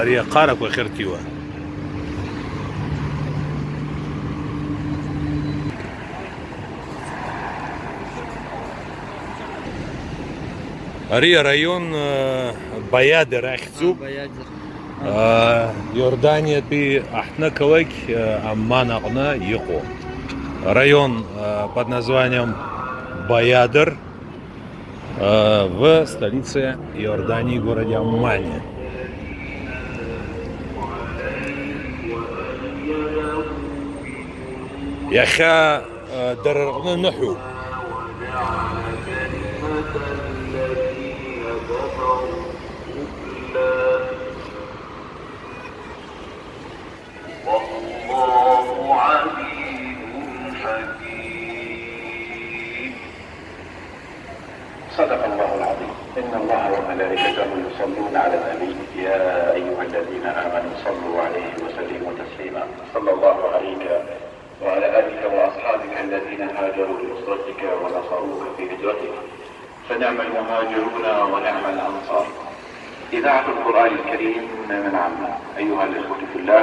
Ария Карак Вахертива. Ария район Баядер Ахцуб. Иордания пи Ахнакавак Амманакна Йехо. Район под названием Баядер в столице Иордании, городе Аммане. Яха дарарна наху. صدق الله العظيم. إن الله وملائكته يصلون على النبي يا أيها الذين آمنوا صلوا عليه وسلموا تسليما. صلى الله عليك وعلى آلك وأصحابك الذين هاجروا لنصرتك ونصروك في هجرتك فنعم المهاجرون ونعم الأنصار. إذاعة القرآن الكريم من عمان. أيها الإخوة في الله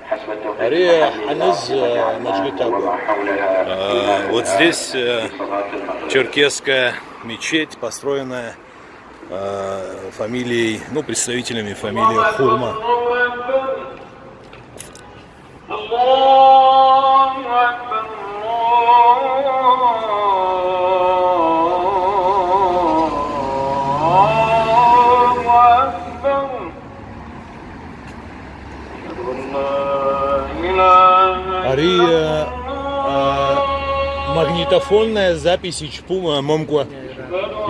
حسب Ария Ханыз Маджгитаба. Вот здесь черкесская мечеть, построенная фамилией, представителями фамилии Хурма. Ария магнитофонная запись Ичпума Момква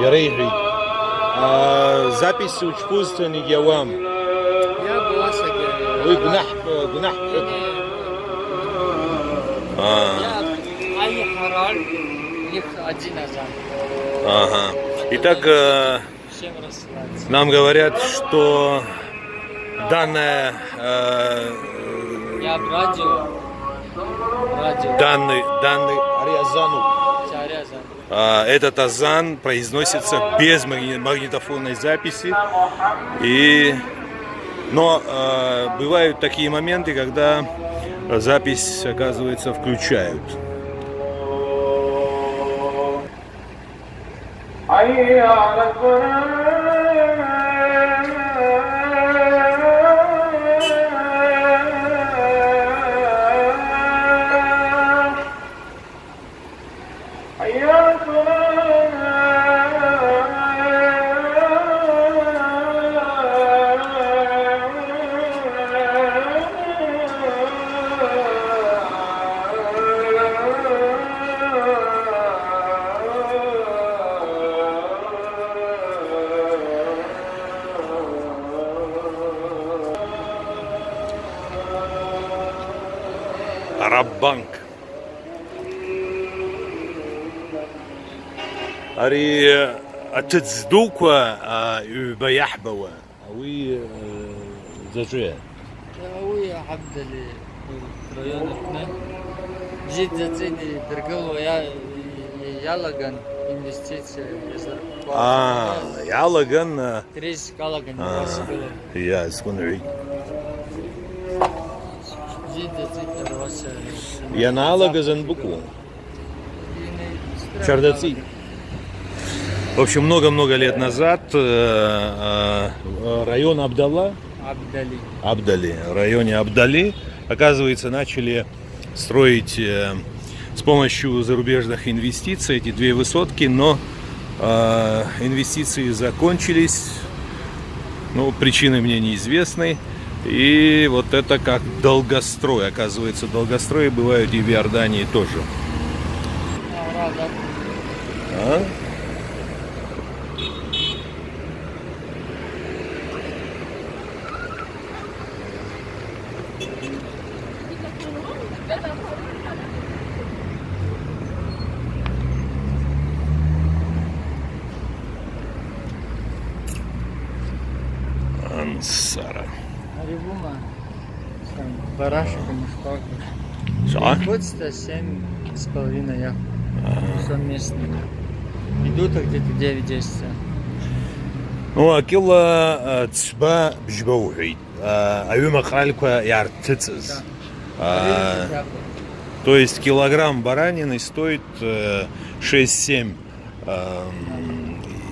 Ярейри. Запись учпутствования Гявам. Вы гнах. Ага. Итак, нам говорят, что данная данный Ариазану. Этот азан произносится без магнитофонной записи. Но бывают такие моменты, когда запись, оказывается, включают. Араббанк. Ари атцдуква юбаяхбава. Ауи зажуя. Ауи Абдали районна. Жид зацеди дергало ялаган инвестиция. Ялаган. Трис калаган. Я скунри. Я налога Занбуку. Чардаци. В общем, много-много лет назад район Абдали, в районе Абдали, оказывается, начали строить с помощью зарубежных инвестиций эти две высотки, но инвестиции закончились, причины мне неизвестны. И вот это как долгострой. Оказывается, долгострои бывают и в Иордании тоже. Ансара. Аривума, барашками, Что? Хоть-то 7,5 я совместно. Идут где-то 9-10. Акилла цба бжбаухи. Аюма Халька Яртицис. Да. То есть килограмм баранины стоит 6-7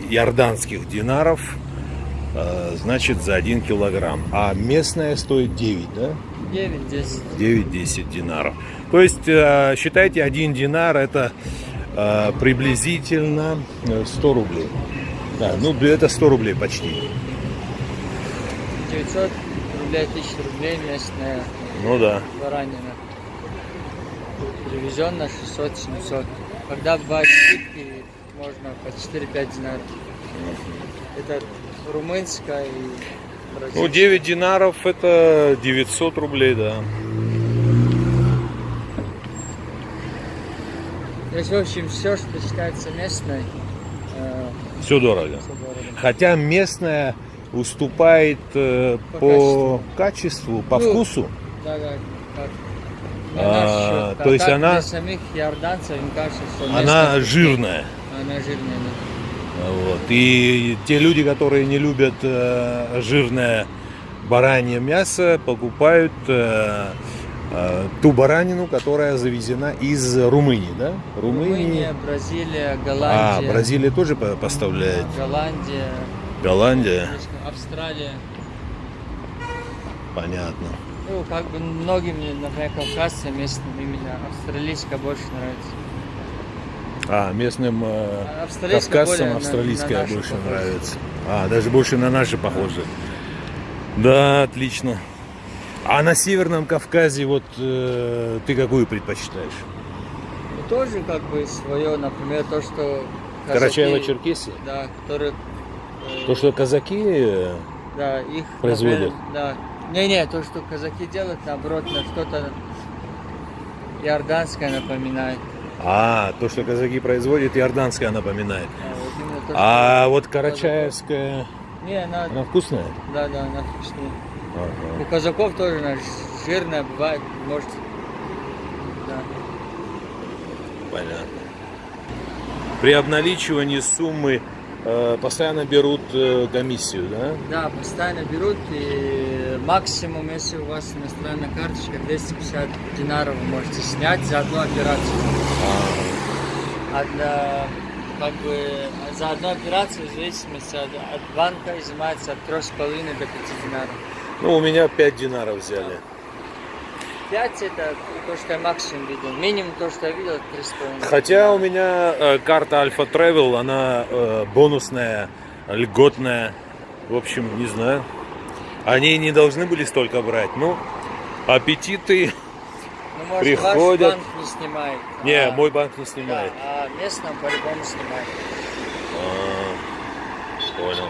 иорданских динаров, значит, за 1 килограмм. А местная стоит 9, да? 9-10. 9-10 динаров. То есть, считайте, 1 динар это приблизительно 100 рублей. Да, ну это 100 рублей почти. 900 рублей, 1000 рублей местная Ну да. баранина. Привезенная 600-700. Когда бывают скидки, можно по 4-5 динаров. Это румынская и бразильская. Ну, 9 динаров это 900 рублей, да. То есть, в общем, все, что считается местной, Все дорого. всё дорого. Хотя местная уступает по качеству, по Ну, вкусу. Да, как на А, наш счет. то есть так она- для самих иорданцев, им кажется, что Она местная жирная. вкуснее. Она жирная, да. Вот. И те люди, которые не любят жирное баранье мясо, покупают ту баранину, которая завезена из Румынии, да? Румыния, Бразилия, Голландия. Бразилия тоже поставляет. Голландия, Голландия, Австралия. понятно. Ну, как бы многим, например, кавказцам местным именно австралийская больше нравится. Местным Австралийская кавказцам более австралийская на нашу больше похожа. нравится. Даже больше на наши похожи. Да, отлично. А на Северном Кавказе вот ты какую предпочитаешь? Ну, тоже как бы свое, например, то, что Карачаево-Черкесия? Да, которые... То, что казаки Да, их... производят? например, да. Не-не, то, что казаки делают, наоборот, на что-то иорданское напоминает. то, что казаки производят, иорданская напоминает. Вот именно то, А что вот казаков- карачаевская, Не, она... она вкусная? Да, она вкуснее. Ага. У казаков тоже она жирная бывает, может... Да. Понятно. При обналичивании суммы постоянно берут комиссию, да? Да, постоянно берут, и максимум, если у вас иностранная карточка, 250 динаров вы можете снять за одну операцию. Как бы за одну операцию, в зависимости от банка, изымается от 3,5 до 5 динаров. Ну, у меня 5 динаров взяли. 5 это то, что я максимум видел. Минимум то, что я видел, это 3,5. Хотя у меня карта Альфа Travel, она бонусная, льготная. В общем, не знаю. Они не должны были столько брать. Ну, аппетиты. Ну, может, приходят. ваш банк не снимает. Не, мой банк не снимает. А местном по-любому снимает. Понял.